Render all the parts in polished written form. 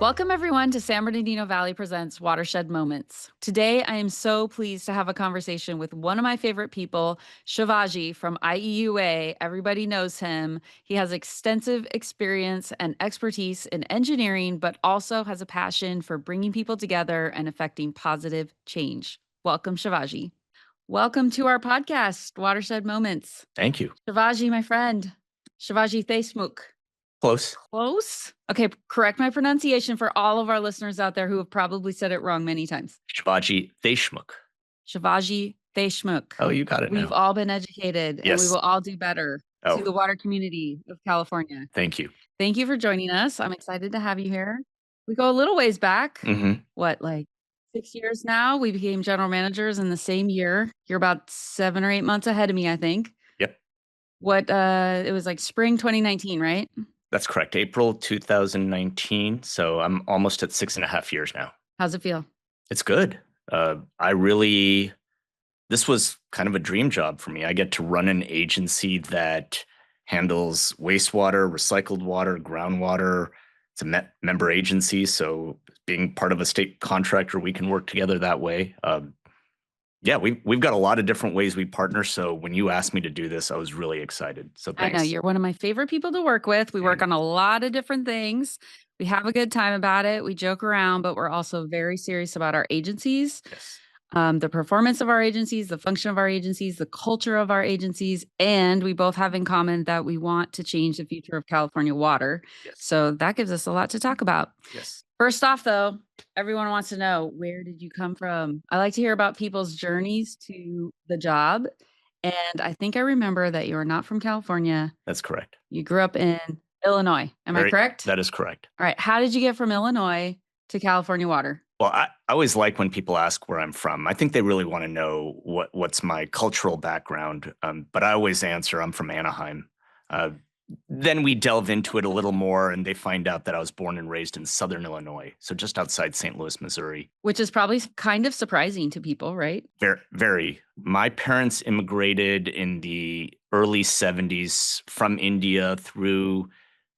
Welcome, everyone, to San Bernardino Valley Presents Watershed Moments. Today, I am so pleased to have a conversation with one of my favorite people, Shivaji from IEUA. Everybody knows him. He has extensive experience and expertise in engineering, but also has a passion for bringing people together and affecting positive change. Welcome, Shivaji. Welcome to our podcast, Watershed Moments. Thank you. Shivaji, my friend, Shivaji Deshmukh. Close. Close? Okay, correct my pronunciation for all of our listeners out there who have probably said it wrong many times. Shivaji Deshmukh. Shivaji Deshmukh. Oh, you got it We've now. all been educated and we Yes. will all do better to Oh, the water community of California. thank you. Thank you for joining us. I'm excited to have you here. We go a little ways back. What, like 6 years now? We became general managers in the same year. You're about 7 or 8 months ahead of me, I think. Yep, It was like spring 2019, right? that's correct. April 2019. So I'm almost at 6.5 years now. How's it feel? It's good. This was kind of a dream job for me. I get to run an agency that handles wastewater, recycled water, groundwater. It's a member agency. So being part of a state contractor, we can work together that way. Yeah, we've got a lot of different ways we partner. So when you asked me to do this, I was really excited. So I thanks. know you're one of my favorite people to work with. We work on a lot of different things. We have a good time about it. We joke around, but we're also very serious about our agencies, Yes. the performance of our agencies, the function of our agencies, the culture of our agencies. And we both have in common that we want to change the future of California water. Yes. So that gives us a lot to talk about. Yes. First off, though, everyone wants to know, where did you come from? I like to hear about people's journeys to the job. And I think I remember that you are not from California. That's correct. You grew up in Illinois. Am I correct? That is correct. All right. How did you get from Illinois to California water? Well, I always like when people ask where I'm from. I think they really want to know what's my cultural background. But I always answer I'm from Anaheim. Then we delve into it a little more, and they find out that I was born and raised in Southern Illinois, so just outside St. Louis, Missouri. Which is probably kind of surprising to people, right? Very, very. My parents immigrated in the early 70s from India through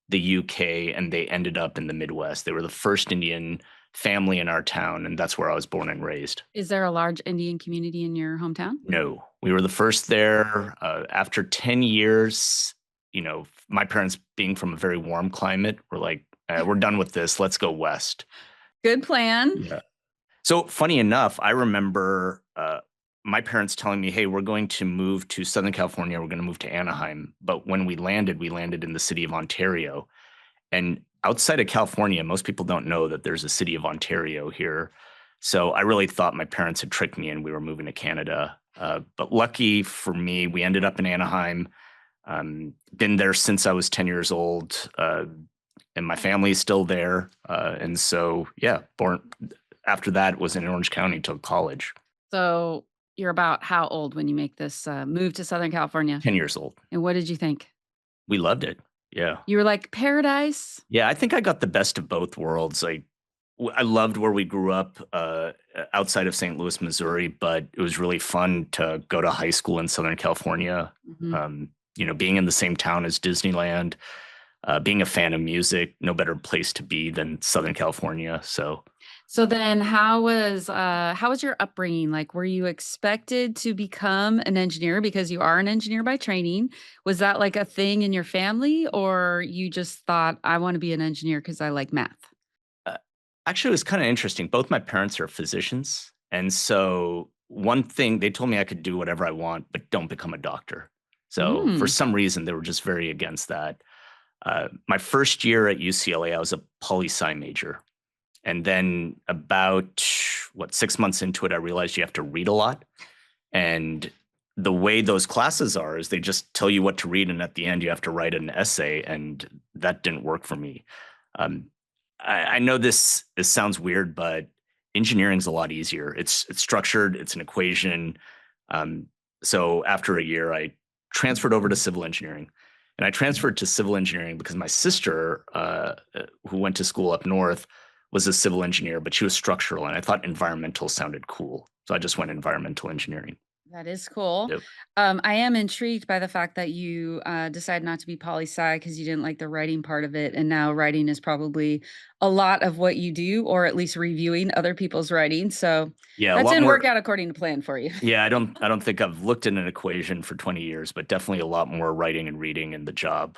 the UK, and they ended up in the Midwest. They were the first Indian family in our town, and that's where I was born and raised. Is there a large Indian community in your hometown? No, we were the first there. After 10 years, my parents being from a very warm climate, were like, we're done with this. Let's go west. Good plan. Yeah. So funny enough, I remember my parents telling me, hey, we're going to move to Southern California. We're going to move to Anaheim. But when we landed in the city of Ontario. And outside of California, most people don't know that there's a city of Ontario here. So I really thought my parents had tricked me and we were moving to Canada. But lucky for me, we ended up in Anaheim. Been there since I was 10 years old, and my family is still there. And so, yeah, born after that was in Orange County till college. So you're about how old when you make this move to Southern California? 10 years old. And what did you think? We loved it. Yeah. You were like, paradise? Yeah, I think I got the best of both worlds. I loved where we grew up outside of St. Louis, Missouri, but it was really fun to go to high school in Southern California. Being in the same town as Disneyland, being a fan of music, no better place to be than Southern California. So then how was your upbringing? Like, were you expected to become an engineer because you are an engineer by training? Was that like a thing in your family, or you just thought, I want to be an engineer because I like math? Actually, it was kind of interesting. Both my parents are physicians. And so one thing, they told me I could do whatever I want, but don't become a doctor. So for some reason, they were just very against that. My first year at UCLA, I was a poli-sci major. And then about, 6 months into it, I realized you have to read a lot. And the way those classes are is they just tell you what to read. And at the end, you have to write an essay. And that didn't work for me. I know this sounds weird, but engineering's a lot easier. It's structured. It's an equation. So after a year, I transferred over to civil engineering. And I transferred to civil engineering because my sister, who went to school up north, was a civil engineer, but she was structural. And I thought environmental sounded cool. So I just went environmental engineering. That is cool. Yep. I am intrigued by the fact that you decided not to be poli sci because you didn't like the writing part of it, and now writing is probably a lot of what you do, or at least reviewing other people's writing. So Yeah, a that lot didn't work more. out according to plan for you. Yeah, I don't think I've looked at an equation for 20 years, but definitely a lot more writing and reading in the job.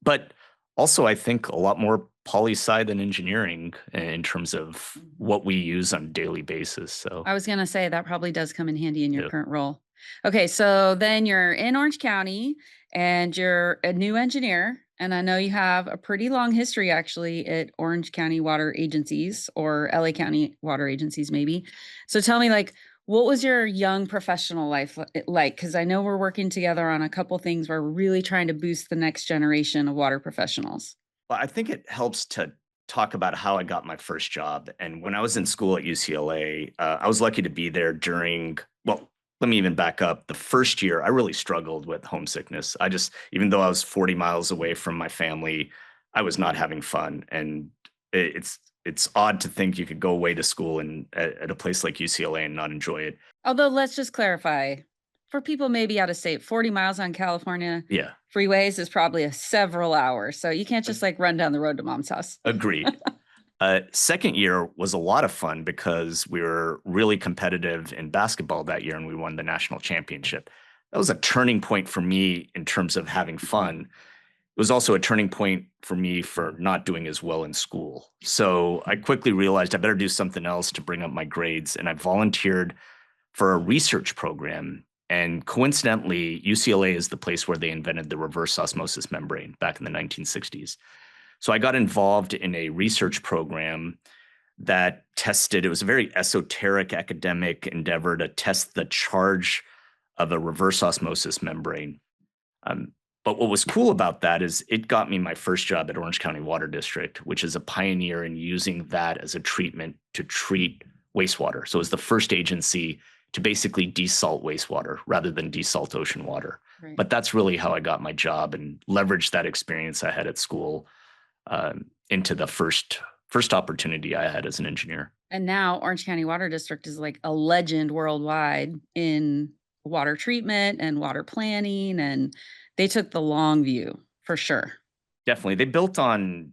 But also, I think a lot more poli sci than engineering in terms of Mhm. what we use on a daily basis. So, I was gonna say that probably does come in handy in your yeah. current role. Okay, so then you're in Orange County and you're a new engineer, and I know you have a pretty long history actually at Orange County Water Agencies or LA County Water Agencies, maybe. So tell me, like, what was your young professional life like? Because I know we're working together on a couple things where we're really trying to boost the next generation of water professionals. Well, I think it helps to talk about how I got my first job. And when I was in school at UCLA, I was lucky to be there during, well, let me even back up. The first year, I really struggled with homesickness. I just, even though I was 40 miles away from my family, I was not having fun. And it's odd to think you could go away to school and at a place like UCLA and not enjoy it. Although, let's just clarify, for people maybe out of state, 40 miles on California Yeah, freeways is probably a several hours, so you can't just, like, run down the road to mom's house. agreed. Second year was a lot of fun because we were really competitive in basketball that year and we won the national championship. That was a turning point for me in terms of having fun. It was also a turning point for me for not doing as well in school. So I quickly realized I better do something else to bring up my grades. And I volunteered for a research program. And coincidentally, UCLA is the place where they invented the reverse osmosis membrane back in the 1960s. So I got involved in a research program that tested, it was a very esoteric academic endeavor to test the charge of a reverse osmosis membrane. Um, but what was cool about that is it got me my first job at Orange County Water District, which is a pioneer in using that as a treatment to treat wastewater. So it was the first agency to basically desalt wastewater rather than desalt ocean water. Right. But that's really how I got my job and leveraged that experience I had at school into the first opportunity I had as an engineer. And now Orange County Water District is like a legend worldwide in water treatment and water planning, and they took the long view for sure. Definitely, they built on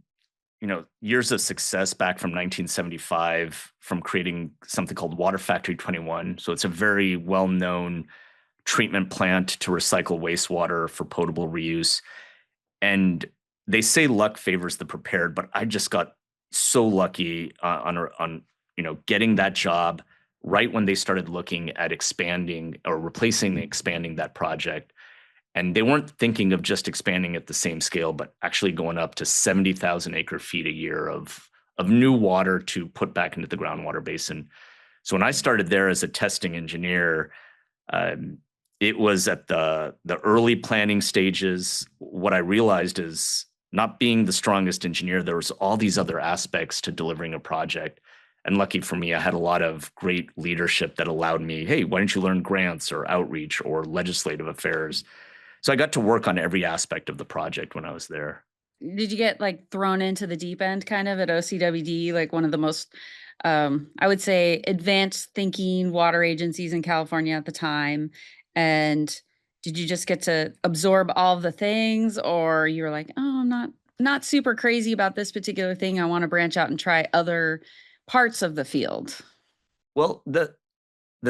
years of success back from 1975 from creating something called Water Factory 21. So it's a very well known treatment plant to recycle wastewater for potable reuse. And they say luck favors the prepared, but I just got so lucky on getting that job right when they started looking at expanding or replacing and expanding that project. And they weren't thinking of just expanding at the same scale, but actually going up to 70,000 acre feet a year of new water to put back into the groundwater basin. So when I started there as a testing engineer, um, it was at the early planning stages. What I realized is not being the strongest engineer, there was all these other aspects to delivering a project. And lucky for me, I had a lot of great leadership that allowed me, hey, why don't you learn grants or outreach or legislative affairs? So I got to work on every aspect of the project when I was there. Did you get, like, thrown into the deep end kind of at OCWD, like one of the most, I would say, advanced thinking water agencies in California at the time? And did you just get to absorb all of the things, or you were like, "Oh, I'm not super crazy about this particular thing. I wanna branch out and try other parts of the field?" Well, the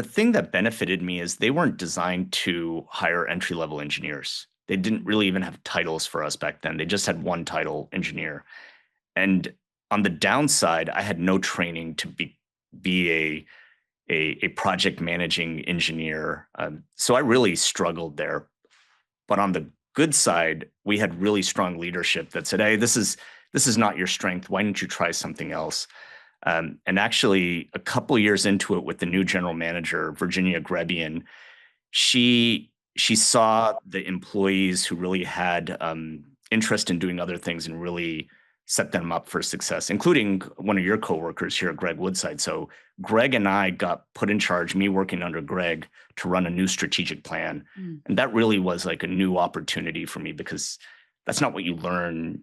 thing that benefited me is they weren't designed to hire entry level engineers. They didn't really even have titles for us back then. They just had one title, engineer. And on the downside, I had no training to be a project managing engineer. So I really struggled there. But on the good side, we had really strong leadership that said, "Hey, this is not your strength. Why don't you try something else?" And actually, a couple years into it with the new general manager, Virginia Grebian, she saw the employees who really had interest in doing other things and really set them up for success, including one of your coworkers here, Greg Woodside. So Greg and I got put in charge, me working under Greg, to run a new strategic plan. Mm. And that really was like a new opportunity for me because that's not what you learn,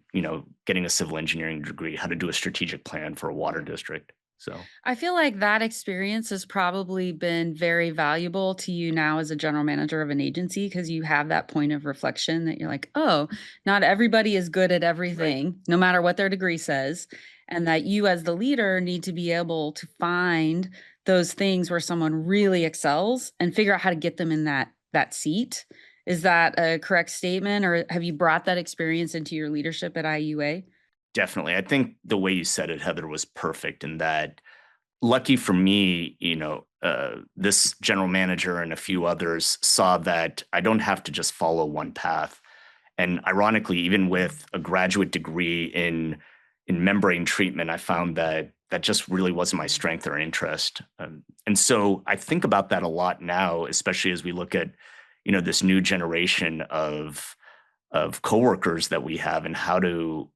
getting a civil engineering degree, how to do a strategic plan for a water district. So I feel like that experience has probably been very valuable to you now as a general manager of an agency because you have that point of reflection that you're like, oh, not everybody is good at right. everything, no matter what their degree says. And that you, as the leader, need to be able to find those things where someone really excels and figure out how to get them in that seat. Is that a correct statement, or have you brought that experience into your leadership at IUA? Definitely. I think the way you said it, Heather, was perfect in that lucky for me, this general manager and a few others saw that I don't have to just follow one path. And ironically, even with a graduate degree in membrane treatment, I found that that just really wasn't my strength or interest. And so I think about that a lot now, especially as we look at, this new generation of coworkers that we have and how to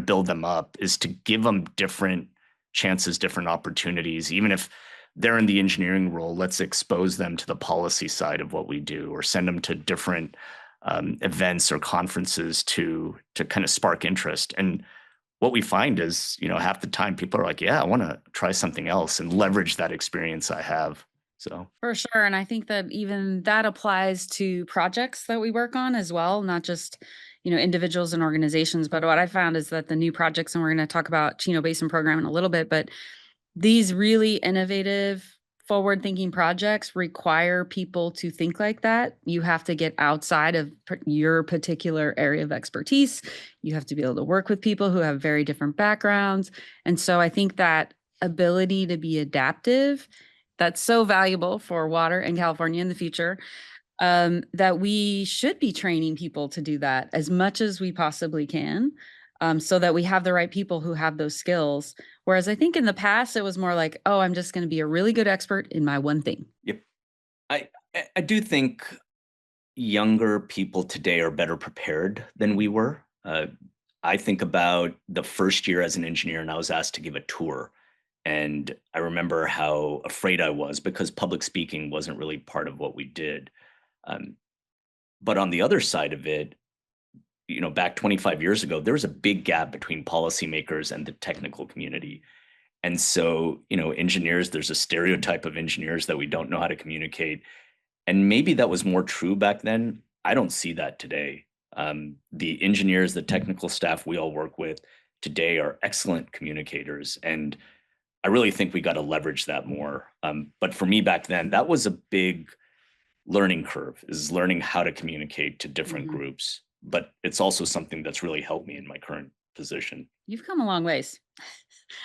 build them up is to give them different chances, different opportunities. Even if they're in the engineering role, let's expose them to the policy side of what we do, or send them to different events or conferences to kind of spark interest. And what we find is, half the time people are like, "Yeah, I want to try something else," and leverage that experience I have. So For sure, and I think that even that applies to projects that we work on as well, not just, individuals and organizations, but what I found is that the new projects, and we're gonna talk about Chino Basin program in a little bit, but these really innovative, forward-thinking projects require people to think like that. You have to get outside of your particular area of expertise. You have to be able to work with people who have very different backgrounds, and so I think that ability to be adaptive, that's so valuable for water in California in the future, that we should be training people to do that as much as we possibly can, so that we have the right people who have those skills. Whereas I think in the past, it was more like, oh, I'm just going to be a really good expert in my one thing. yep, I do think younger people today are better prepared than we were. I think about the first year as an engineer, and I was asked to give a tour. And I remember how afraid I was because public speaking wasn't really part of what we did. Um, but on the other side of it, back 25 years ago, there was a big gap between policymakers and the technical community. And so, engineers, there's a stereotype of engineers that we don't know how to communicate. And maybe that was more true back then. I don't see that today. The engineers, the technical staff we all work with today are excellent communicators. And I really think we got to leverage that more. But for me back then, that was a big learning curve, is learning how to communicate to different Mhm. groups. But it's also something that's really helped me in my current position. You've come a long ways.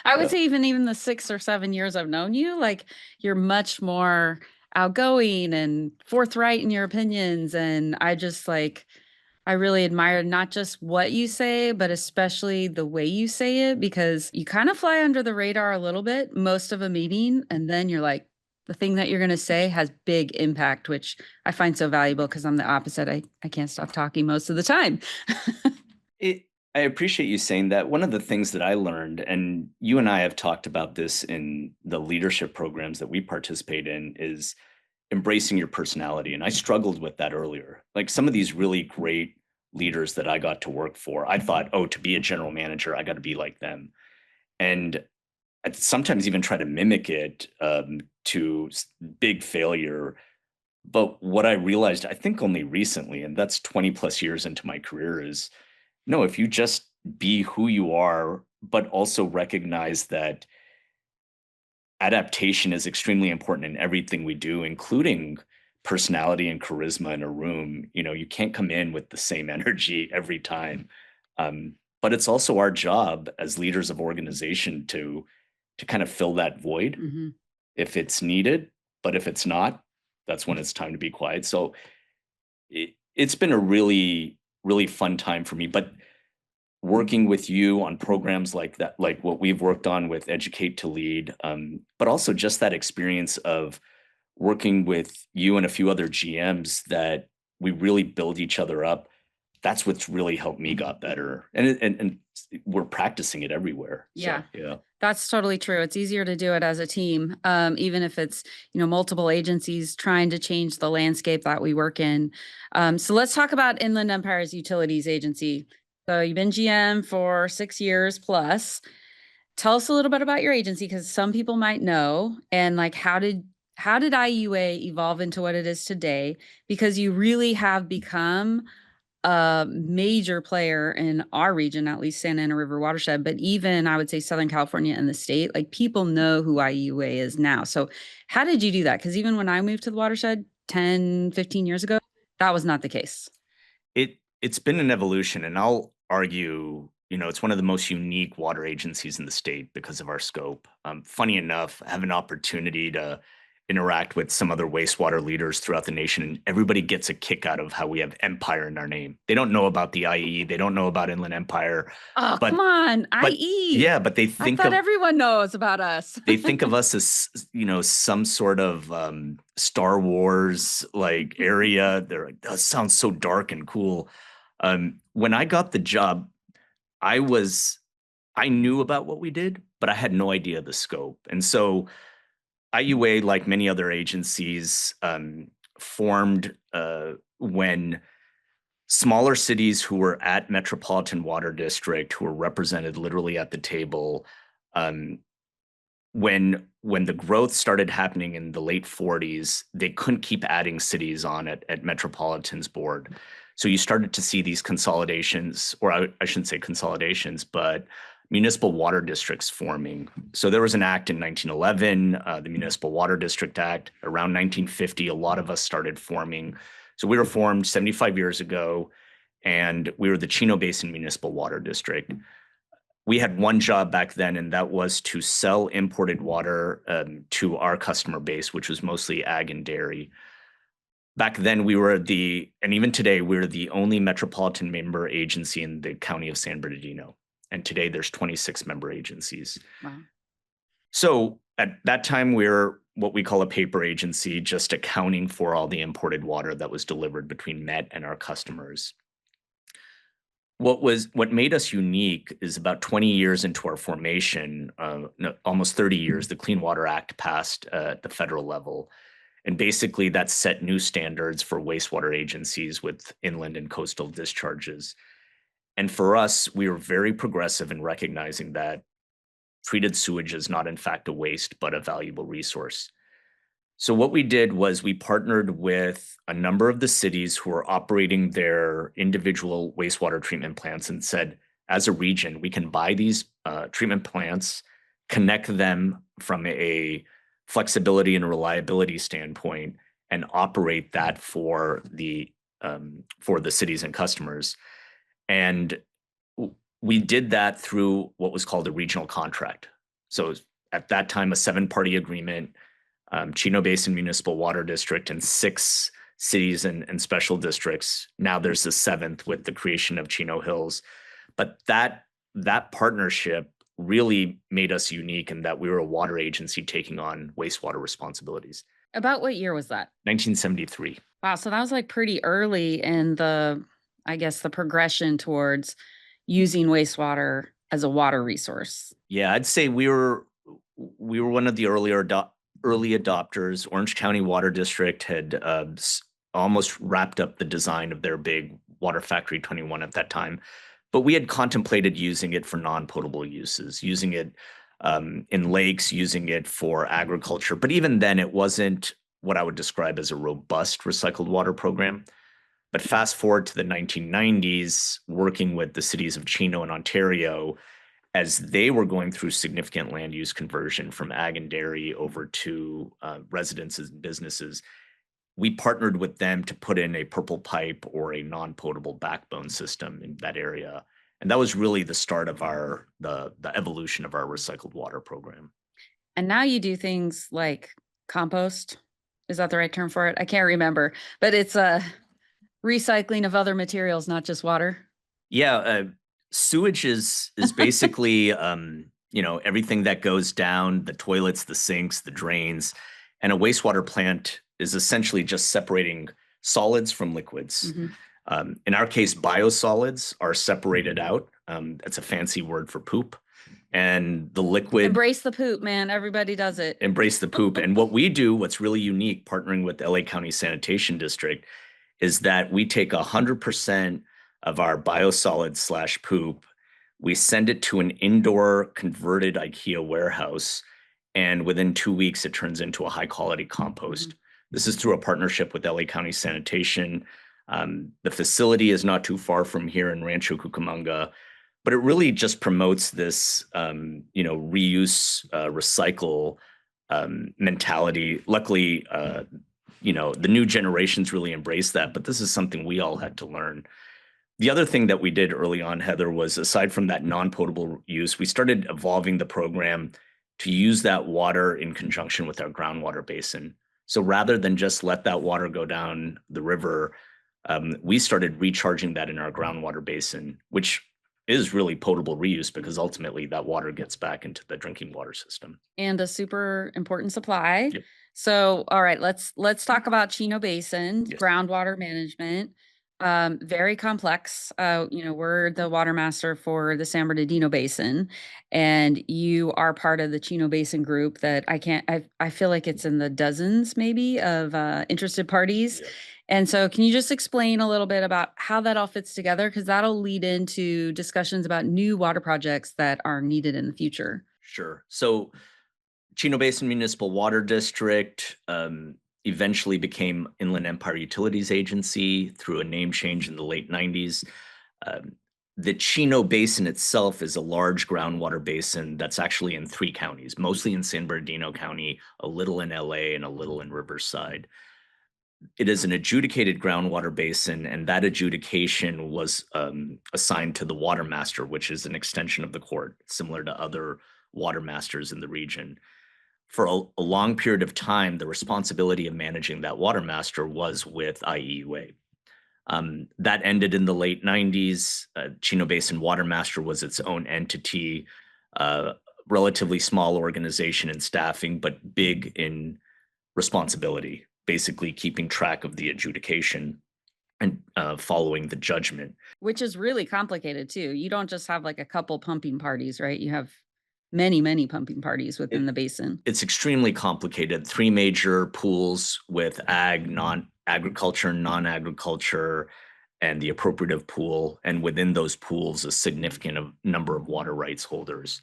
I would Yeah. say even the 6 or 7 years I've known you, like, you're much more outgoing and forthright in your opinions, and I just, like, I really admire not just what you say, but especially the way you say it, because you kind of fly under the radar a little bit most of a meeting, and then you're like, the thing that you're gonna say has big impact, which I find so valuable because 'cause I'm the opposite. I can't stop talking most of the time. It I appreciate you saying that. One of the things that I learned, and you and I have talked about this in the leadership programs that we participate in, is embracing your personality. And I struggled with that earlier. Like some of these really great leaders that I got to work for, I thought, oh, to be a general manager, I got to be like them. And I'd sometimes even try to mimic it big failure. But what I realized, I think only recently, and that's 20 plus years into my career, is no, if you just be who you are, but also recognize that adaptation is extremely important in everything we do, including personality and charisma in a room. You can't come in with the same energy every time. But it's also our job as leaders of organization to kind of fill that void Mhm. if it's needed. But if it's not, that's when it's time to be quiet. So it's been a really, really fun time for me. But working with you on programs like that, like what we've worked on with Educate to Lead, but also just that experience of working with you and a few other GMs that we really build each other up. That's what's really helped me got better, and we're practicing it everywhere. Yeah. So yeah, That's totally true. It's easier to do it as a team, even if it's, multiple agencies trying to change the landscape that we work in. So let's talk about Inland Empire's Utilities Agency. So you've been GM for 6 years plus. tell us a little bit about your agency because some people might know, and like how did IUA evolve into what it is today? Because you really have become a major player in our region, at least Santa Ana River watershed, but even I would say Southern California and the state, like people know who IUA is now. So how did you do that? Because even when I moved to the watershed 10, 15 years ago, that was not the case. It's been an evolution, and I'll argue, it's one of the most unique water agencies in the state because of our scope. Funny enough, I have an opportunity to interact with some other wastewater leaders throughout the nation, and everybody gets a kick out of how we have Empire in our name. They don't know about the IE, they don't know about Inland Empire, Oh, come but on, but IE. yeah, but they I think thought of everyone knows about us. they think of us as some sort of Star Wars like area. They're like, that sounds so dark and cool. When I got the job, I was I knew about what we did, but I had no idea the scope. And so IUA, like many other agencies, formed when smaller cities who were at Metropolitan Water District, who were represented literally at the table, um, when the growth started happening in the late 40s, they couldn't keep adding cities on at Metropolitan's board. So you started to see these consolidations, or I shouldn't say consolidations, but municipal water districts forming. So there was an act in 1911, the Municipal Water District Act. Around 1950, a lot of us started forming. So we were formed 75 years ago, and we were the Chino Basin Municipal Water District. We had one job back then, and that was to sell imported water to our customer base, which was mostly ag and dairy. Back then, and even today, we're the only metropolitan member agency in the county of San Bernardino. And today, there's 26 member agencies. Wow. So at that time, we're what we call a paper agency, just accounting for all the imported water that was delivered between Met and our customers. What made us unique is about 20 years into our formation, no, almost 30 years, the Clean Water Act passed at the federal level. And basically that set new standards for wastewater agencies with inland and coastal discharges. And for us, we were very progressive in recognizing that treated sewage is not in fact a waste, but a valuable resource. So what we did was we partnered with a number of the cities who are operating their individual wastewater treatment plants and said, as a region, we can buy these treatment plants, connect them from a flexibility and reliability standpoint, and operate that for the cities and customers. And we did that through what was called a regional contract. So at that time, a 7-party agreement, Chino Basin Municipal Water District, and 6 cities and special districts. Now there's the 7th with the creation of Chino Hills. But that partnership really made us unique in that we were a water agency taking on wastewater responsibilities. About what year was that? 1973. Wow, so that was like pretty early in I guess, the progression towards using wastewater as a water resource. Yeah, I'd say we were one of the early adopters. Orange County Water District had almost wrapped up the design of their big Water Factory 21 at that time, but we had contemplated using it for non-potable uses, using it in lakes, using it for agriculture. But even then, it wasn't what I would describe as a robust recycled water program. But fast forward to the 1990s, working with the cities of Chino and Ontario, as they were going through significant land use conversion from ag and dairy over to residences and businesses, we partnered with them to put in a purple pipe or a non-potable backbone system in that area. And that was really the start of the evolution of our recycled water program. And now you do things like compost. Is that the right term for it? I can't remember, but it's a recycling of other materials, not just water. Yeah, sewage is basically everything that goes down the toilets, the sinks, the drains, and a wastewater plant is essentially just separating solids from liquids. Mm-hmm. In our case, biosolids are separated out. That's a fancy word for poop. And the liquid. Embrace the poop, man. Everybody does it. Embrace the poop. And what we do, what's really unique, partnering with the LA County Sanitation District, is that we take 100% of our biosolids / poop. We send it to an indoor converted IKEA warehouse, and within 2 weeks, it turns into a high quality Mhm. compost. This is through a partnership with LA County Sanitation. The facility is not too far from here in Rancho Cucamonga, but it really just promotes this, reuse, recycle mentality. Luckily, the new generations really embrace that, but this is something we all had to learn. The other thing that we did early on, Heather, was aside from that non-potable use, we started evolving the program to use that water in conjunction with our groundwater basin. So rather than just let that water go down the river, we started recharging that in our groundwater basin, which is really potable reuse because ultimately that water gets back into the drinking water system. And a super important supply. Yep. So, all right, let's talk about Chino Basin, Yes. groundwater management. Very complex. We're the water master for the San Bernardino Basin, and you are part of the Chino Basin group that I feel like it's in the dozens maybe of interested parties. Yep. And so, can you just explain a little bit about how that all fits together? Because that'll lead into discussions about new water projects that are needed in the future. Sure. So Chino Basin Municipal Water District eventually became Inland Empire Utilities Agency through a name change in the late 90s. Um, the Chino Basin itself is a large groundwater basin that's actually in 3 counties, mostly in San Bernardino County, a little in LA, and a little in Riverside. It is an adjudicated groundwater basin, and that adjudication was assigned to the water master, which is an extension of the court, similar to other water masters in the region. For a long period of time, the responsibility of managing that water master was with IEUA. That ended in the late 90s. Chino Basin Water Master was its own entity, uh, relatively small organization in staffing, but big in responsibility, basically keeping track of the adjudication and following the judgment. Which is really complicated too. You don't just have like a couple pumping parties, right? You have many, many pumping parties within It, the basin. it's extremely complicated. 3 major pools with non-agriculture, non-agriculture, and the appropriative pool, and within those pools, a significant number of water rights holders.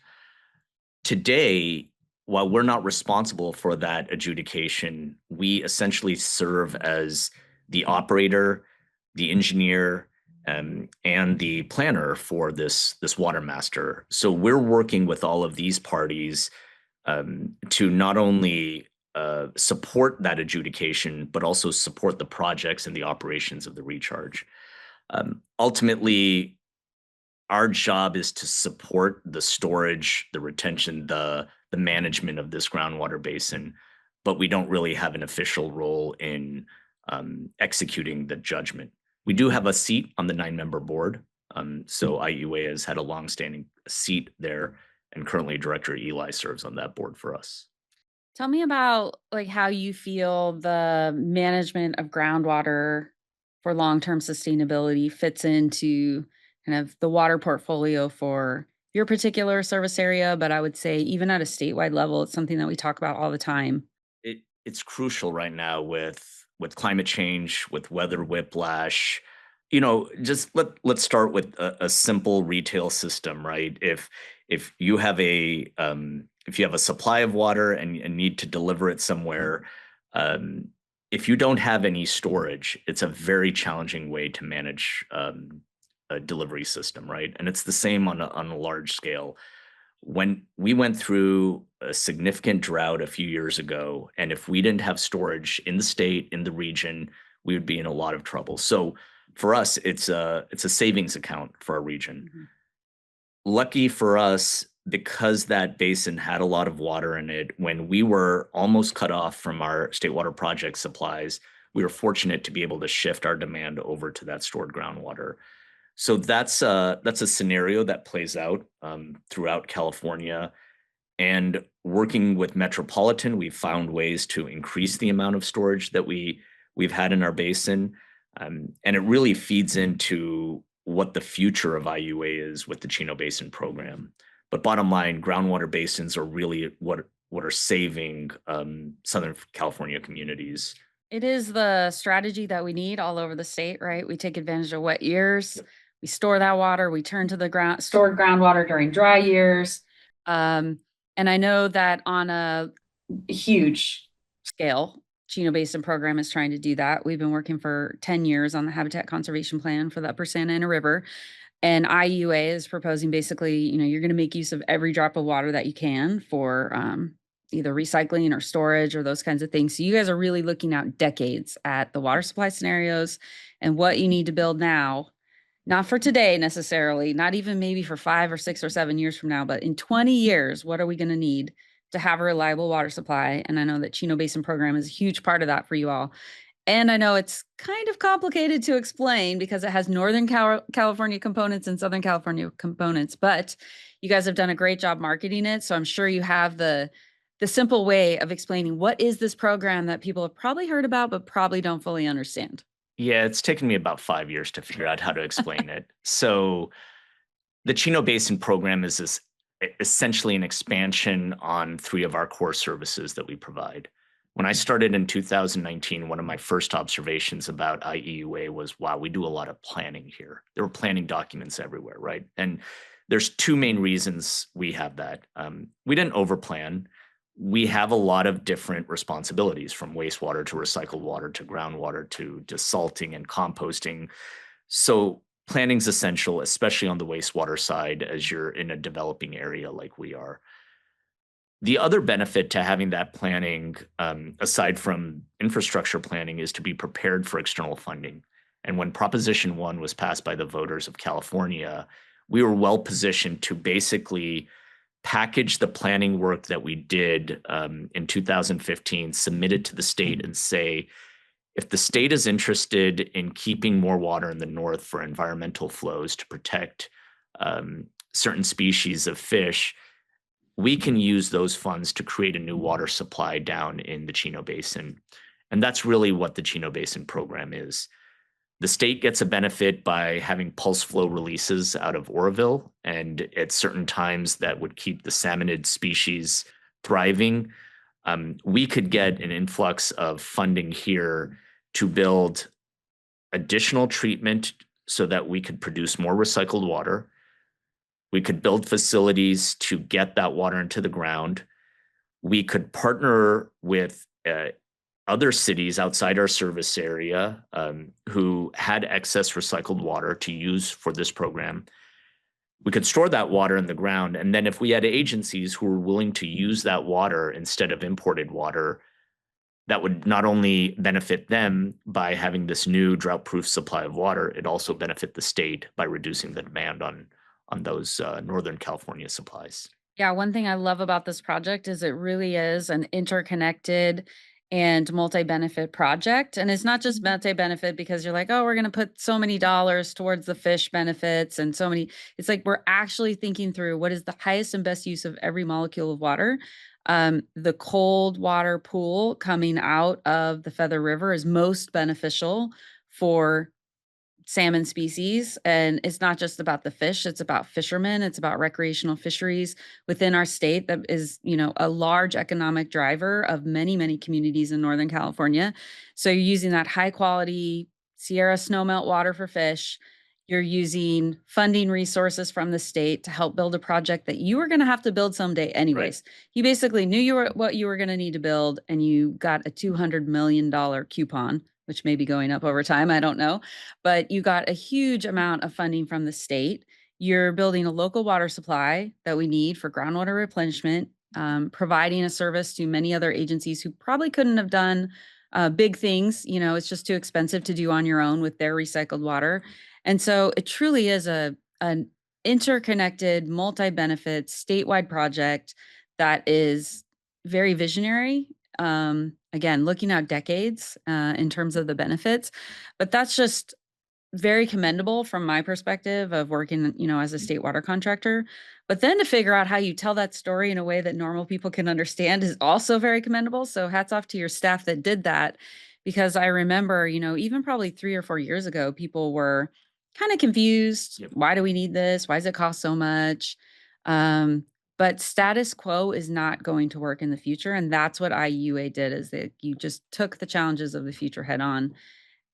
Today, while we're not responsible for that adjudication, we essentially serve as the operator, the engineer, and the planner for this water master. So we're working with all of these parties to not only support that adjudication, but also support the projects and the operations of the recharge. Ultimately, our job is to support the storage, the retention, the management of this groundwater basin, but we don't really have an official role in executing the judgment. We do have a seat on the 9-member board. So IUA has had a longstanding seat there, and currently Director Eli serves on that board for us. Tell me about like how you feel the management of groundwater for long-term sustainability fits into kind of the water portfolio for your particular service area, but I would say even at a statewide level, it's something that we talk about all the time. It's crucial right now with climate change, with weather whiplash. Just let's start with a simple retail system, right? If you have a supply of water and need to deliver it somewhere, um, if you don't have any storage, it's a very challenging way to manage a delivery system, right? And it's the same on a large scale. When we went through a significant drought a few years ago, and if we didn't have storage in the state, in the region, we would be in a lot of trouble. So for us, it's a savings account for our region. Mhm. Lucky for us, because that basin had a lot of water in it, when we were almost cut off from our state water project supplies, we were fortunate to be able to shift our demand over to that stored groundwater. So that's a scenario that plays out throughout California. And working with Metropolitan, we've found ways to increase the amount of storage that we've had in our basin, and it really feeds into what the future of IUA is with the Chino Basin program. But bottom line, groundwater basins are really what are saving Southern California communities. It is the strategy that we need all over the state, right? We take advantage of wet years. Yep. We store that water. We turn to the ground, stored groundwater during dry years. Um, and I know that on a huge scale, Chino Basin program is trying to do that. We've been working for 10 years on the habitat conservation plan for the Upper Santa Ana River. And IUA is proposing basically, you're going to make use of every drop of water that you can for either recycling or storage or those kinds of things. So you guys are really looking out decades at the water supply scenarios and what you need to build now, not for today necessarily, not even maybe for 5 or 6 or 7 years from now, but in 20 years, what are we going to need to have a reliable water supply? And I know that Chino Basin program is a huge part of that for you all. And I know it's kind of complicated to explain because it has Northern California components and Southern California components, but you guys have done a great job marketing it. So I'm sure you have the simple way of explaining what is this program that people have probably heard about, but probably don't fully understand. Yeah, it's taken me about 5 years to figure out how to explain it. So the Chino Basin program is essentially an expansion on three of our core services that we provide. When I started in 2019, one of my first observations about IEUA was, wow, we do a lot of planning here. There were planning documents everywhere, right? And there's two main reasons we have that. We didn't overplan. We have a lot of different responsibilities, from wastewater to recycled water to groundwater to desalting and composting. So planning's essential, especially on the wastewater side, as you're in a developing area like we are. The other benefit to having that planning, aside from infrastructure planning, is to be prepared for external funding. And when Proposition 1 was passed by the voters of California, we were well positioned to basically package the planning work that we did in 2015, submit it to the state, and say, if the state is interested in keeping more water in the north for environmental flows to protect certain species of fish, we can use those funds to create a new water supply down in the Chino Basin. And that's really what the Chino Basin program is. The state gets a benefit by having pulse flow releases out of Oroville, and at certain times that would keep the salmonid species thriving. We could get an influx of funding here to build additional treatment so that we could produce more recycled water. We could build facilities to get that water into the ground. We could partner with other cities outside our service area who had excess recycled water to use for this program. We could store that water in the ground. And then if we had agencies who were willing to use that water instead of imported water, that would not only benefit them by having this new drought-proof supply of water, it also benefit the state by reducing the demand on those Northern California supplies. Yeah, one thing I love about this project is it really is an interconnected and multi-benefit project. And it's not just multi-benefit because you're like, oh, we're going to put so many dollars towards the fish benefits and so many. It's like we're actually thinking through what is the highest and best use of every molecule of water. The cold water pool coming out of the Feather River is most beneficial for salmon species. And it's not just about the fish, it's about fishermen, it's about recreational fisheries within our state that is, a large economic driver of many, many communities in Northern California. So you're using that high quality Sierra snowmelt water for fish. You're using funding resources from the state to help build a project that you were going to have to build someday Right. anyways. You basically knew what you were going to need to build, and you got a $200 million coupon, which may be going up over time. I don't know, but you got a huge amount of funding from the state. You're building a local water supply that we need for groundwater replenishment, providing a service to many other agencies who probably couldn't have done big things. It's just too expensive to do on your own with their recycled water. And so it truly is an interconnected, multi-benefit, statewide project that is very visionary. Again, looking out decades in terms of the benefits, but that's just very commendable from my perspective of working, as a state water contractor. But then to figure out how you tell that story in a way that normal people can understand is also very commendable. So hats off to your staff that did that, because I remember, even probably 3 or 4 years ago, people were kind of confused. Yep. Why do we need this? Why does it cost so much? Um, but status quo is not going to work in the future. And that's what IUA did, is that you just took the challenges of the future head on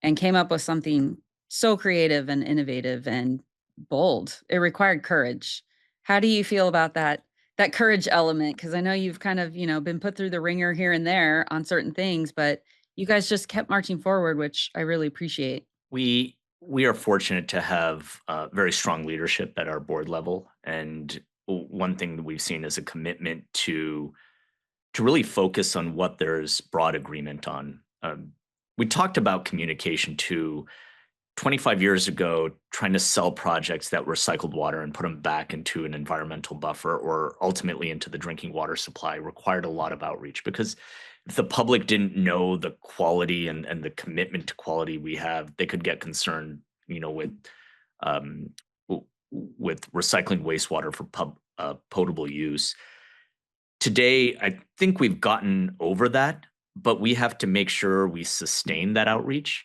and came up with something so creative and innovative and bold. It required courage. How do you feel about that courage element? Because I know you've kind of, been put through the ringer here and there on certain things, but you guys just kept marching forward, which I really appreciate. We are fortunate to have very strong leadership at our board level, and one thing that we've seen is a commitment to really focus on what there's broad agreement on. We talked about communication too. 25 years ago, trying to sell projects that recycled water and put them back into an environmental buffer or ultimately into the drinking water supply required a lot of outreach, because if the public didn't know the quality and the commitment to quality we have, they could get concerned, um, with recycling wastewater for potable use. Today, I think we've gotten over that, but we have to make sure we sustain that outreach.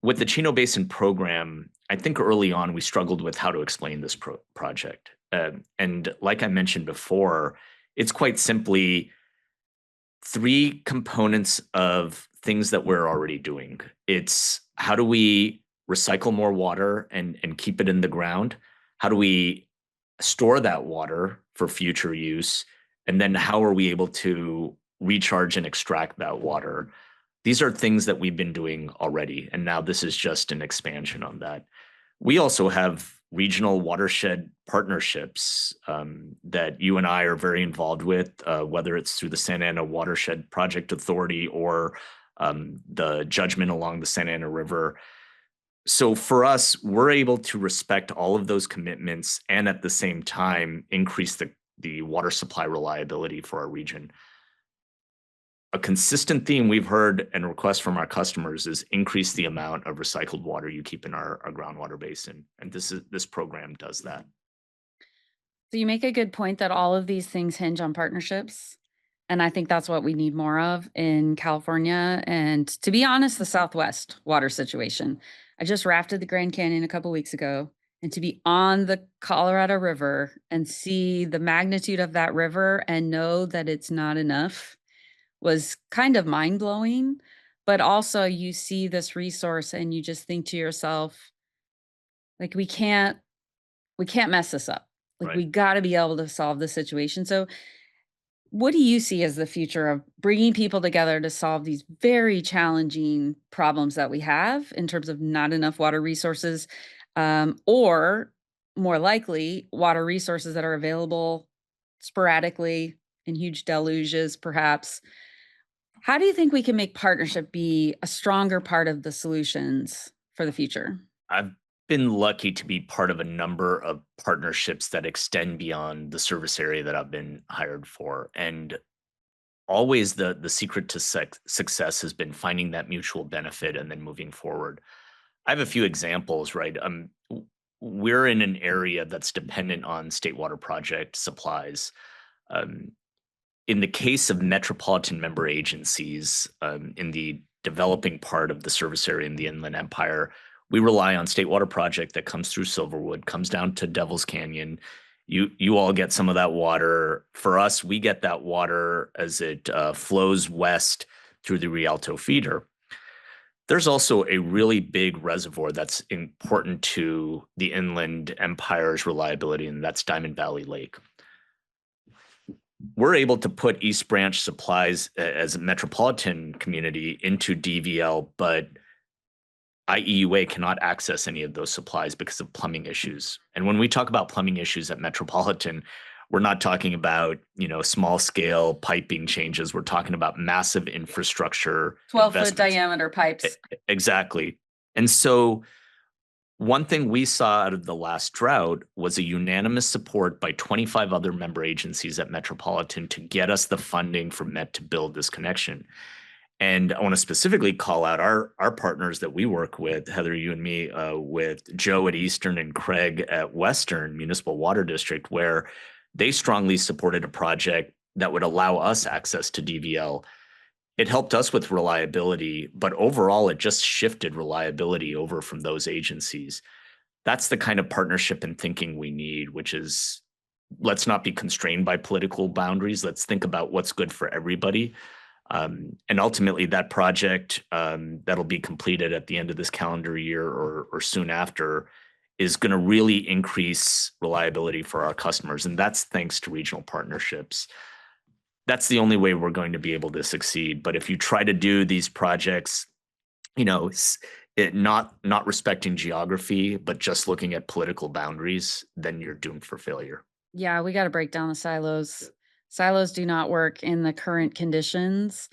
With the Chino Basin program, I think early on we struggled with how to explain this project. And like I mentioned before, it's quite simply three components of things that we're already doing. It's how do we recycle more water and keep it in the ground? How do we store that water for future use? And then how are we able to recharge and extract that water? These are things that we've been doing already, and now this is just an expansion on that. We also have regional watershed partnerships that you and I are very involved with, whether it's through the Santa Ana Watershed Project Authority or the judgment along the Santa Ana River. So for us, we're able to respect all of those commitments and at the same time increase the water supply reliability for our region. A consistent theme we've heard and requests from our customers is increase the amount of recycled water you keep in our groundwater basin. And this program does that. So you make a good point that all of these things hinge on partnerships. And I think that's what we need more of in California. And to be honest, the Southwest water situation. I just rafted the Grand Canyon a couple weeks ago. And to be on the Colorado River and see the magnitude of that river and know that it's not enough was kind of mind blowing. But also, you see this resource and you just think to yourself, like, we can't mess this up. Like, Right. we gotta be able to solve this situation. So, what do you see as the future of bringing people together to solve these very challenging problems that we have in terms of not enough water resources, or more likely, water resources that are available sporadically in huge deluges, perhaps? How do you think we can make partnership be a stronger part of the solutions for the future? I've been lucky to be part of a number of partnerships that extend beyond the service area that I've been hired for. And always the secret to success has been finding that mutual benefit and then moving forward. I have a few examples, right? We're in an area that's dependent on state water project supplies. Um, in the case of metropolitan member agencies in the developing part of the service area in the Inland Empire, we rely on state water project that comes through Silverwood, comes down to Devil's Canyon. You all get some of that water. For us, we get that water as it flows west through the Rialto feeder. There's also a really big reservoir that's important to the Inland Empire's reliability, and that's Diamond Valley Lake. We're able to put East Branch supplies as a metropolitan community into DVL, but IEUA cannot access any of those supplies because of plumbing issues. And when we talk about plumbing issues at Metropolitan, we're not talking about, small scale piping changes. We're talking about massive infrastructure 12-foot investments. diameter pipes. Exactly. And so one thing we saw out of the last drought was a unanimous support by 25 other member agencies at Metropolitan to get us the funding for Met to build this connection. And I want to specifically call out our partners that we work with, Heather, you and me, with Joe at Eastern and Craig at Western Municipal Water District, where they strongly supported a project that would allow us access to DVL. It helped us with reliability, but overall, it just shifted reliability over from those agencies. That's the kind of partnership and thinking we need, which is let's not be constrained by political boundaries. Let's think about what's good for everybody. And ultimately, that project that'll be completed at the end of this calendar year or soon after is going to really increase reliability for our customers. And that's thanks to regional partnerships. That's the only way we're going to be able to succeed. But if you try to do these projects, you know, not respecting geography, but just looking at political boundaries, then you're doomed for failure. Yeah, we gotta break down the silos. Silos do not work in the current conditions.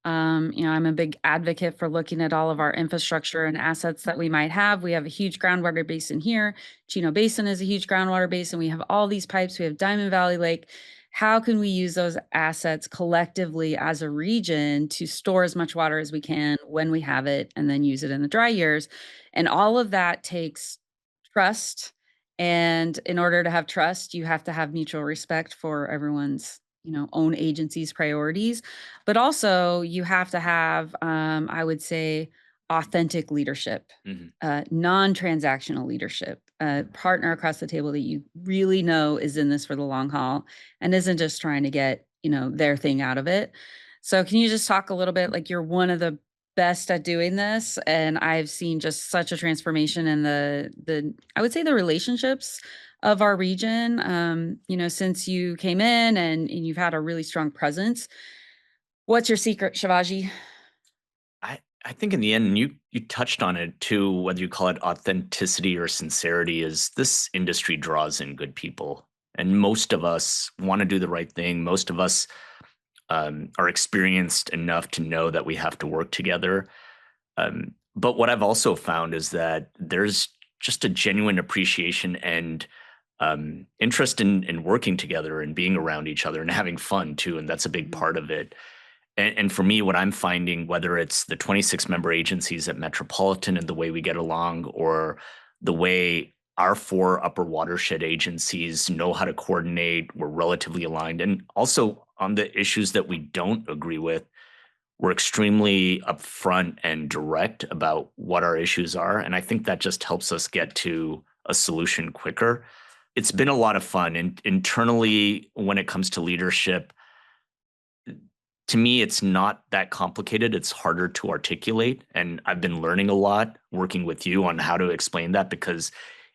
I'm a big advocate for looking at all of our infrastructure and assets that we might have. We have a huge groundwater basin here. Chino Basin is a huge groundwater basin. We have all these pipes. We have Diamond Valley Lake. How can we use those assets collectively as a region to store as much water as we can when we have it and then use it in the dry years? And all of that takes trust, and in order to have trust, you have to have mutual respect for everyone's, own agency's priorities. But also you have to have, I would say, authentic leadership, Mhm. non-transactional leadership, a partner across the table that you really know is in this for the long haul and isn't just trying to get, their thing out of it. So can you just talk a little bit, like, you're one of the best at doing this, and I've seen just such a transformation in the I would say the relationships of our region, since you came in, and you've had a really strong presence. What's your secret, Shivaji? I think in the end, you touched on it too, whether you call it authenticity or sincerity, is this industry draws in good people. And most of us want to do the right thing. Most of us are experienced enough to know that we have to work together. But what I've also found is that there's just a genuine appreciation and interest in working together and being around each other and having fun too. And that's a big Mhm. part of it. And for me, what I'm finding, whether it's the 26 member agencies at Metropolitan and the way we get along, or the way our four upper watershed agencies know how to coordinate, we're relatively aligned. And also on the issues that we don't agree with, we're extremely upfront and direct about what our issues are. And I think that just helps us get to a solution quicker. It's been a lot of fun. And internally, when it comes to leadership, to me, it's not that complicated. It's harder to articulate. And I've been learning a lot working with you on how to explain that, because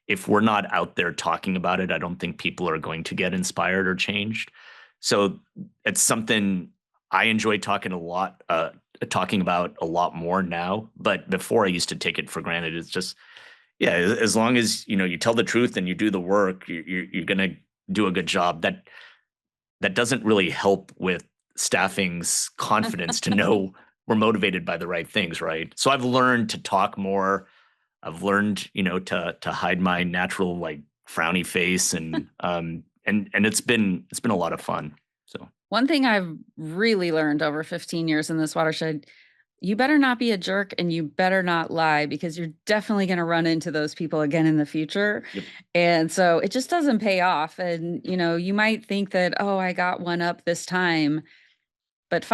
if we're not out there talking about it, I don't think people are going to get inspired or changed. So it's something I enjoy talking about a lot more now. But before, I used to take it for granted. It's just, yeah, as long as you tell the truth and you do the work, you're gonna do a good job. That doesn't really help with staffing's confidence to know we're motivated by the right things, right? So I've learned to talk more. I've learned, to hide my natural like frowny face, and it's been a lot of fun. So One thing I've really learned over 15 years in this watershed, you better not be a jerk and you better not lie, because you're definitely going to run into those people again in the future. yep, And so it just doesn't pay off. And, you might think that, oh, I got one up this time, but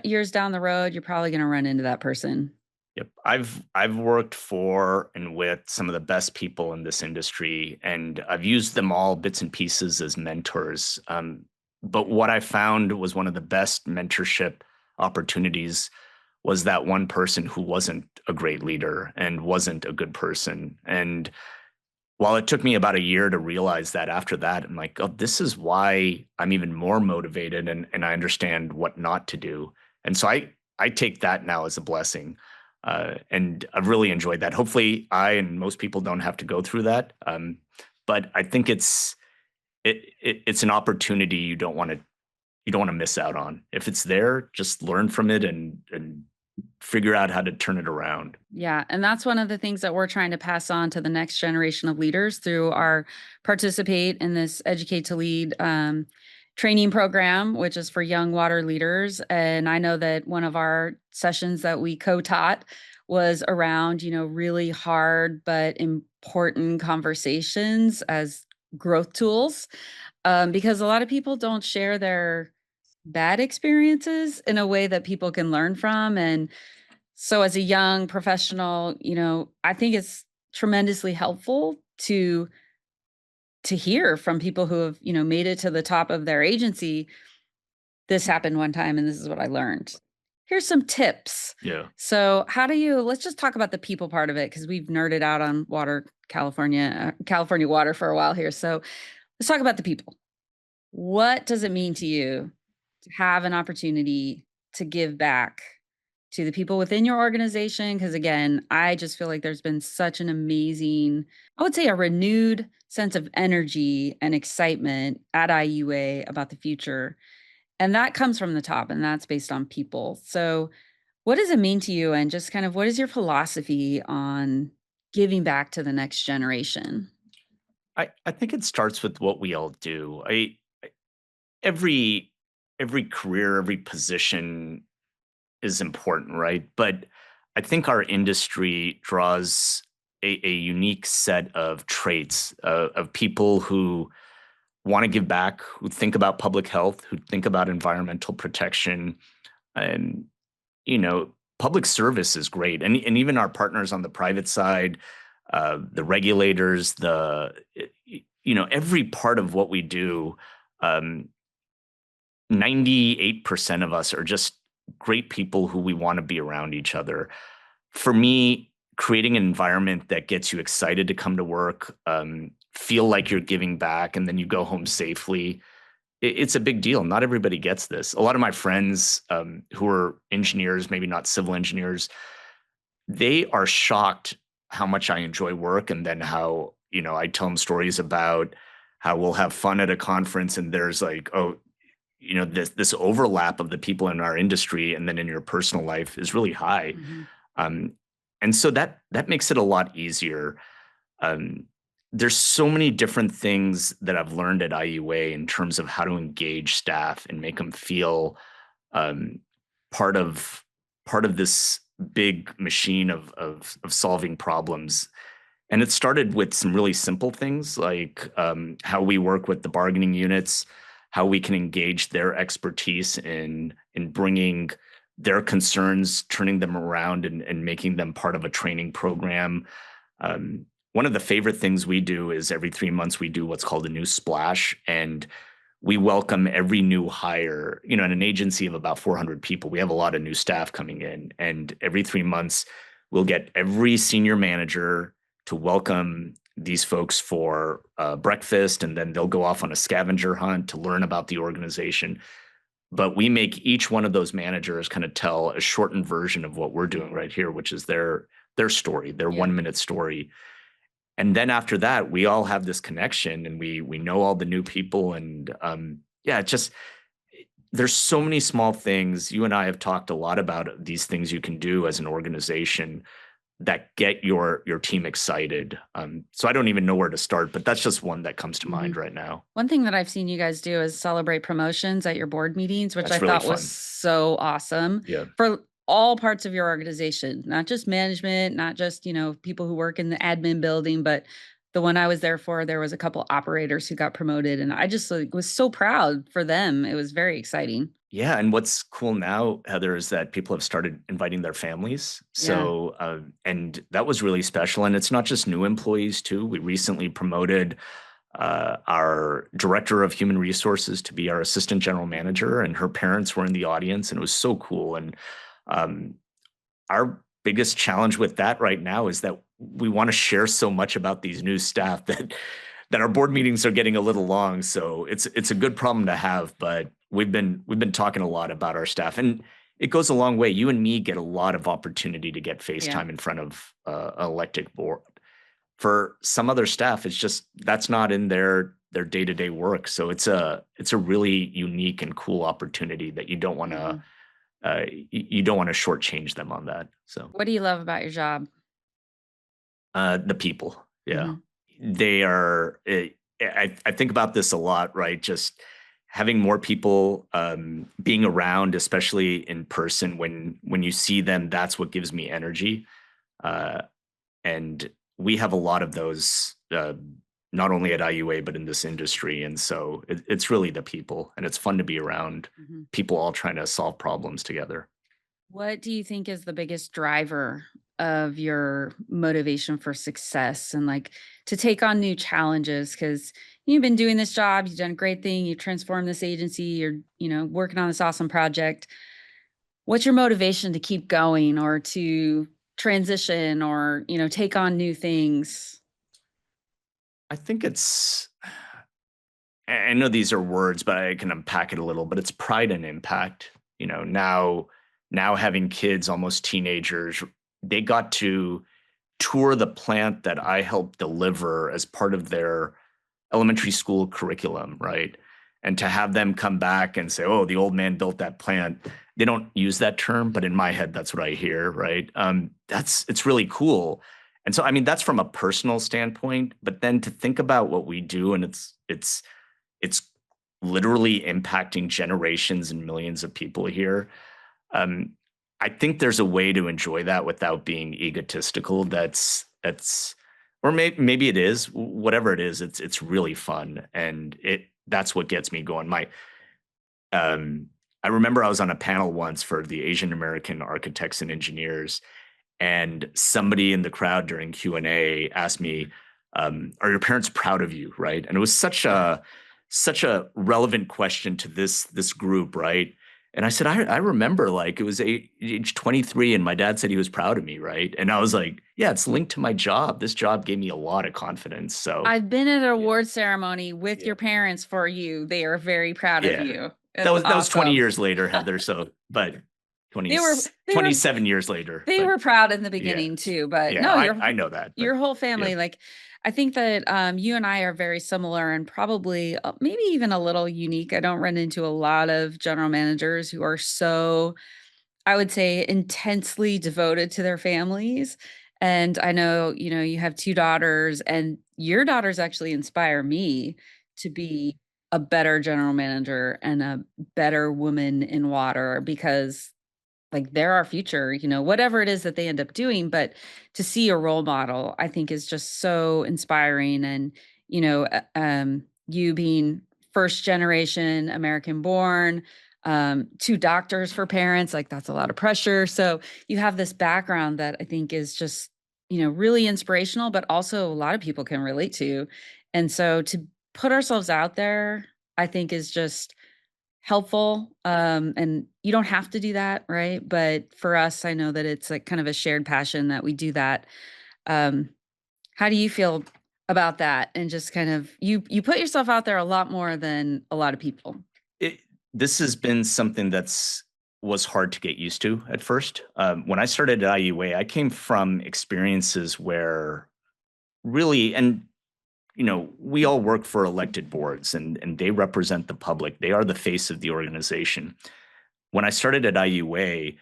years down the road, you're probably going to run into that person. yep. I've worked for and with some of the best people in this industry, and I've used them all bits and pieces as mentors. But what I found was one of the best mentorship opportunities was that one person who wasn't a great leader and wasn't a good person. And while it took me about a year to realize that, after that, I'm like, oh, this is why I'm even more motivated, and I understand what not to do. And so I take that now as a blessing. And I've really enjoyed that. Hopefully I and most people don't have to go through that. But I think it's an opportunity you don't want to miss out on. If it's there, just learn from it and figure out how to turn it around. Yeah, and that's one of the things that we're trying to pass on to the next generation of leaders through our participate in this Educate to Lead training program, which is for young water leaders. And I know that one of our sessions that we co-taught was around, really hard but important conversations as growth tools, because a lot of people don't share their bad experiences in a way that people can learn from. And so as a young professional, I think it's tremendously helpful to hear from people who have, made it to the top of their agency. This happened one time and this is what I learned. Here's some tips. Yeah. So, let's just talk about the people part of it, because we've nerded out on water California water for a while here. So let's talk about the people. What does it mean to you to have an opportunity to give back to the people within your organization? Because again, I just feel like there's been such an amazing, I would say a renewed sense of energy and excitement at IUA about the future. And that comes from the top, and that's based on people. So, what does it mean to you? And just kind of what is your philosophy on giving back to the next generation? I think it starts with what we all do. Every every career, every position is important, right? But I think our industry draws a unique set of traits of people who want to give back, who think about public health, who think about environmental protection, and public service is great, and even our partners on the private side, the regulators, every part of what we do. Um, 98% of us are just great people who we want to be around each other. For me, creating an environment that gets you excited to come to work, feel like you're giving back, and then you go home safely. It's a big deal. Not everybody gets this. A lot of my friends who are engineers, maybe not civil engineers, they are shocked how much I enjoy work, and then how, I tell them stories about how we'll have fun at a conference and there's like, oh, this overlap of the people in our industry and then in your personal life is really high. Mhm. Um, and so that makes it a lot easier. Um, there's so many different things that I've learned at IUA in terms of how to engage staff and make them feel um, part of part of this big machine of solving problems. And it started with some really simple things like how we work with the bargaining units, how we can engage their expertise in bringing their concerns, turning them around, and making them part of a training program. One of the favorite things we do is every 3 months we do what's called a new splash, and we welcome every new hire. In an agency of about 400 people, we have a lot of new staff coming in, and every 3 months we'll get every senior manager to welcome these folks for breakfast, and then they'll go off on a scavenger hunt to learn about the organization. But we make each one of those managers kind of tell a shortened version of what we're doing right here, which is their story, their Yeah. 1 minute story. And then after that, we all have this connection, and we know all the new people, and yeah, it just there's so many small things. You and I have talked a lot about these things you can do as an organization that get your team excited. So I don't even know where to start, but that's just one that comes to mind Mhm. right now. One thing that I've seen you guys do is celebrate promotions at your board meetings, which I That's really thought was fun. so awesome Yeah. for all parts of your organization, not just management, not just, people who work in the admin building, but the one I was there for, there was a couple operators who got promoted and I just like, was so proud for them. It was very exciting. Yeah, and what's cool now, Heather, is that people have started inviting their families. Yeah. So, and that was really special. And it's not just new employees too. We recently promoted our director of human resources to be our assistant general manager, and her parents were in the audience, and it was so cool. And um, our biggest challenge with that right now is that we want to share so much about these new staff that our board meetings are getting a little long. So it's a good problem to have, but we've been talking a lot about our staff, and it goes a long way. You and me get a lot of opportunity to get Yeah. FaceTime in front of an elected board. For some other staff, it's just that's not in their day-to-day work. So it's a really unique and cool opportunity that Mhm. you don't want to shortchange them on that. So What do you love about your job? the people, yeah, Mhm. they are. I think about this a lot, right? Just having more people being around, especially in person, when you see them, that's what gives me energy. Uh, and we have a lot of those, not only at IUA but in this industry. And so it's really the people, and it's fun to be around Mhm. people all trying to solve problems together. What do you think is the biggest driver of your motivation for success and like to take on new challenges? Because you've been doing this job, you've done a great thing, you transformed this agency, you're, working on this awesome project. What's your motivation to keep going or to transition or, take on new things? I think it's I know these are words, but I can unpack it a little, but it's pride and impact. Now having kids, almost teenagers, they got to tour the plant that I helped deliver as part of their elementary school curriculum, right? And to have them come back and say, "Oh, the old man built that plant." They don't use that term, but in my head, that's what I hear, right? That's it's really cool. And so, I mean, that's from a personal standpoint. But then to think about what we do, and it's literally impacting generations and millions of people here. Um, I think there's a way to enjoy that without being egotistical. Or maybe it is. Whatever it is, it's really fun, and that's what gets me going. Um, I remember I was on a panel once for the Asian American architects and engineers, and somebody in the crowd during Q&A asked me, "Are your parents proud of you?" Right, and it was such a relevant question to this group, right? And I said, I remember, like, it was age 23, and my dad said he was proud of me, right? And I was like, yeah, it's linked to my job. This job gave me a lot of confidence. So I've been at an yeah, award ceremony with yeah, your parents for you. They are very proud of yeah. you. That It's was 20 awesome. years later, Heather. So, but 20, They were they were 27 years later, they but were proud in the yeah, beginning too, but yeah, no, I know that, but your whole yeah. family, like, I think that, you and I are very similar and probably, maybe even a little unique. I don't run into a lot of general managers who are so, I would say, intensely devoted to their families, and I know, you have 2 daughters, and your daughters actually inspire me to be a better general manager and a better woman in water because, like, they're our future, whatever it is that they end up doing, but to see a role model, I think is just so inspiring and, you being first generation American born, 2 doctors for parents, like, that's a lot of pressure, so you have this background that I think is just, really inspirational, but also a lot of people can relate to, and so to put ourselves out there, I think is just helpful, and you don't have to do that, right? But for us, I know that it's, like, kind of a shared passion that we do that. Um, how do you feel about that? And just kind of you put yourself out there a lot more than a lot of people. It This has been something was hard to get used to at first. When I started at IUA, I came from experiences where really, and we all work for elected boards, and they represent the public. They are the face of the organization. When I started at IUA,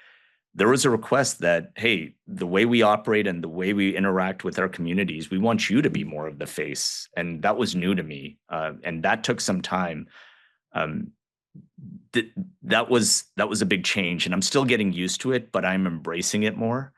there was a request that, hey, the way we operate and the way we interact with our communities, we want you to be more of the face. And that was new to me. And that took some time. Um, th- that was a big change, and I'm still getting used to it, but I'm embracing it more.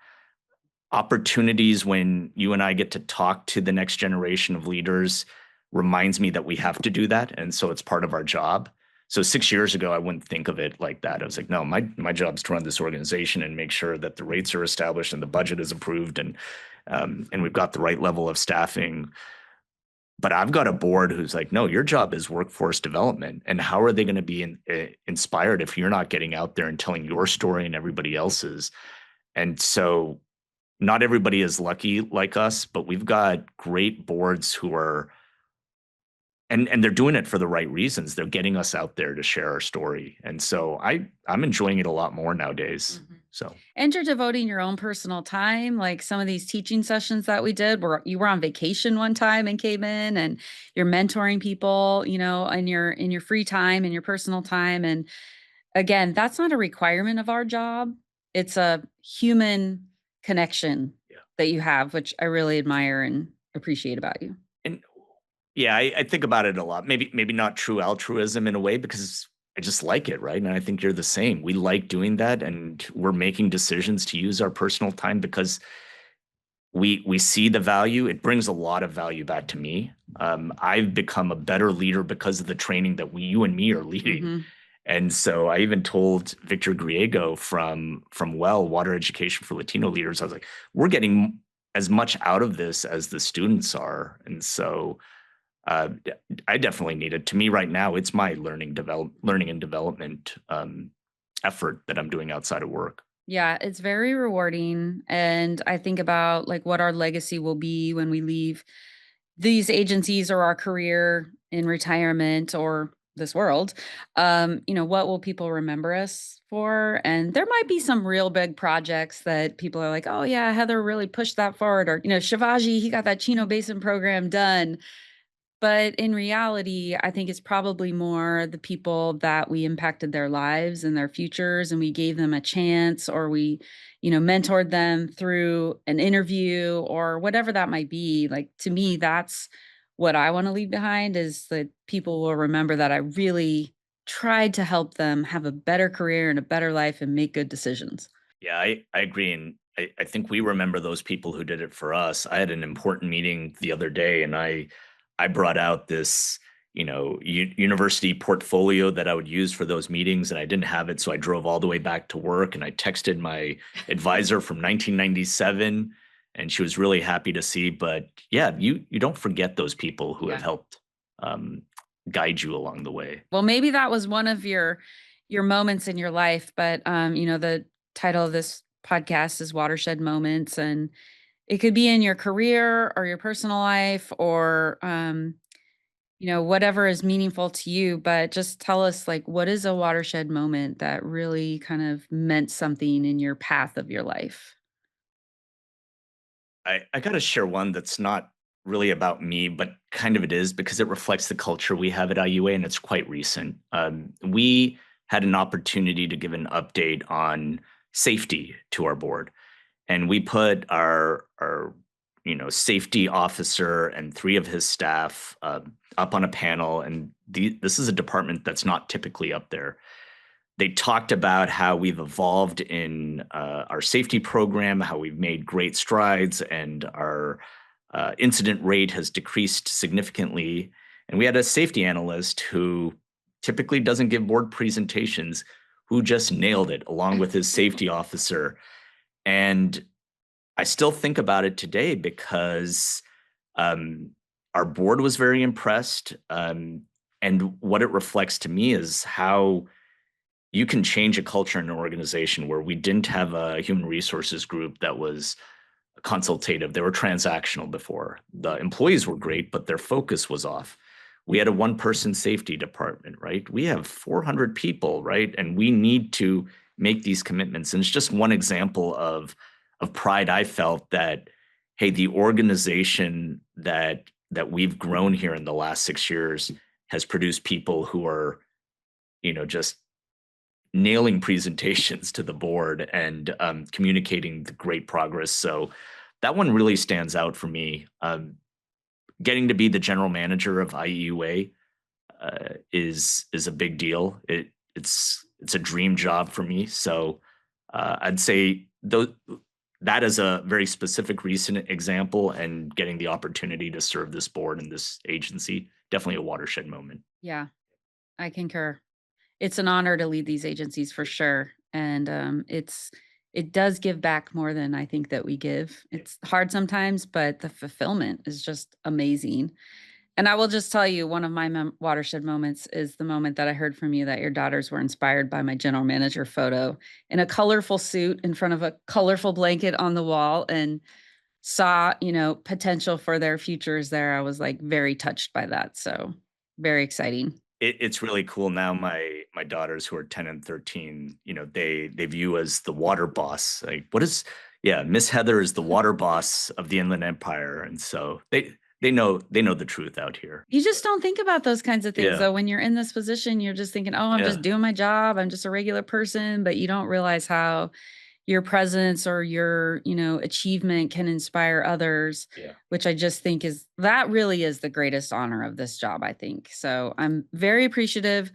Opportunities when you and I get to talk to the next generation of leaders reminds me that we have to do that, and so it's part of our job. So 6 years ago, I wouldn't think of it like that. I was like, no, my job is to run this organization and make sure that the rates are established and the budget is approved, and we've got the right level of staffing. But I've got a board who's like, no, your job is workforce development. And how are they going to be inspired if you're not getting out there and telling your story and everybody else's? And so not everybody is lucky like us, but we've got great boards who are, and they're doing it for the right reasons. They're getting us out there to share our story. And so I'm enjoying it a lot more nowadays. Mhm. So And you're devoting your own personal time, like some of these teaching sessions that we did where you were on vacation one time and came in and you're mentoring people, in your free time and your personal time. And again, that's not a requirement of our job. It's a human connection yeah. that you have, which I really admire and appreciate about you. And yeah, I think about it a lot. Maybe not true altruism in a way, because I just like it, right? And I think you're the same. We like doing that, and we're making decisions to use our personal time because we see the value. It brings a lot of value back to me. I've become a better leader because of the training that you and me are leading. Mhm. And so I even told Victor Griego from Water Education for Latino Leaders, I was like, we're getting as much out of this as the students are. And so d- I definitely need it. To me right now, it's my learning and development effort that I'm doing outside of work. Yeah, it's very rewarding, and I think about, like, what our legacy will be when we leave these agencies or our career in retirement or this world, what will people remember us for? And there might be some real big projects that people are like, oh, yeah, Heather really pushed that forward. Or, Shivaji, he got that Chino Basin program done. But in reality, I think it's probably more the people that we impacted their lives and their futures, and we gave them a chance, or we, mentored them through an interview or whatever that might be. Like, to me, that's what I want to leave behind, is that people will remember that I really tried to help them have a better career and a better life and make good decisions. Yeah, I agree. And I think we remember those people who did it for us. I had an important meeting the other day and I brought out this, university portfolio that I would use for those meetings and I didn't have it. So I drove all the way back to work and I texted my advisor from 1997 and she was really happy to see. But yeah, you don't forget those people who have Yeah. helped um, guide you along the way. Well, maybe that was one of your moments in your life, but the title of this podcast is Watershed Moments, and it could be in your career or your personal life or whatever is meaningful to you, but just tell us, like, what is a watershed moment that really kind of meant something in your path of your life? I got to share one that's not really about me, but kind of it is because it reflects the culture we have at IUA and it's quite recent. We had an opportunity to give an update on safety to our board, and we put our safety officer and three of his staff up on a panel. And this is a department that's not typically up there. They talked about how we've evolved in our safety program, how we've made great strides, and our incident rate has decreased significantly. And we had a safety analyst who typically doesn't give board presentations, who just nailed it along with his safety officer. And I still think about it today because um, our board was very impressed. And what it reflects to me is how you can change a culture in an organization where we didn't have a human resources group that was consultative. They were transactional before. The employees were great, but their focus was off. We had a one person safety department, right? We have 400 people, right? And we need to make these commitments. And it's just one example of pride I felt that, hey, the organization that we've grown here in the last 6 years has produced people who are, just nailing presentations to the board and communicating the great progress. So that one really stands out for me. Getting to be the general manager of IEUA is a big deal. It's a dream job for me. So I'd say that is a very specific recent example, and getting the opportunity to serve this board and this agency, definitely a watershed moment. Yeah, I concur. It's an honor to lead these agencies for sure, and, it does give back more than I think that we give. It's hard sometimes, but the fulfillment is just amazing. And I will just tell you, one of my watershed moments is the moment that I heard from you that your daughters were inspired by my general manager photo in a colorful suit in front of a colorful blanket on the wall, and saw, potential for their futures there. I was, like, very touched by that, so very exciting. It's really cool now. My daughters who are 10 and 13, they view as the water boss. Like, what is yeah, Miss Heather is the water boss of the Inland Empire. And so they know the truth out here. You just don't think about those kinds of things, Yeah. though. When you're in this position, you're just thinking, "Oh, I'm just Yeah. doing my job. I'm just a regular person," but you don't realize how your presence or your, achievement can inspire others, Yeah. which I just think is that really is the greatest honor of this job, I think. So, I'm very appreciative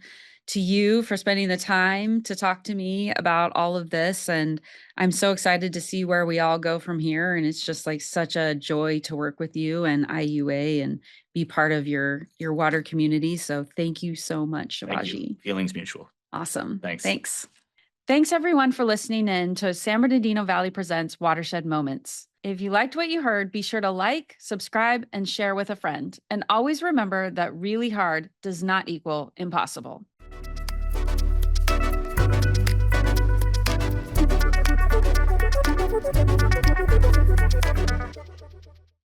to you for spending the time to talk to me about all of this, and I'm so excited to see where we all go from here, and it's just, like, such a joy to work with you and IUA and be part of your water community, so thank you so much, Thank you. Shivaji. Feelings mutual. Awesome. Thanks. Thanks. Thanks everyone for listening in to San Bernardino Valley Presents Watershed Moments. If you liked what you heard, be sure to like, subscribe, and share with a friend. And always remember that really hard does not equal impossible.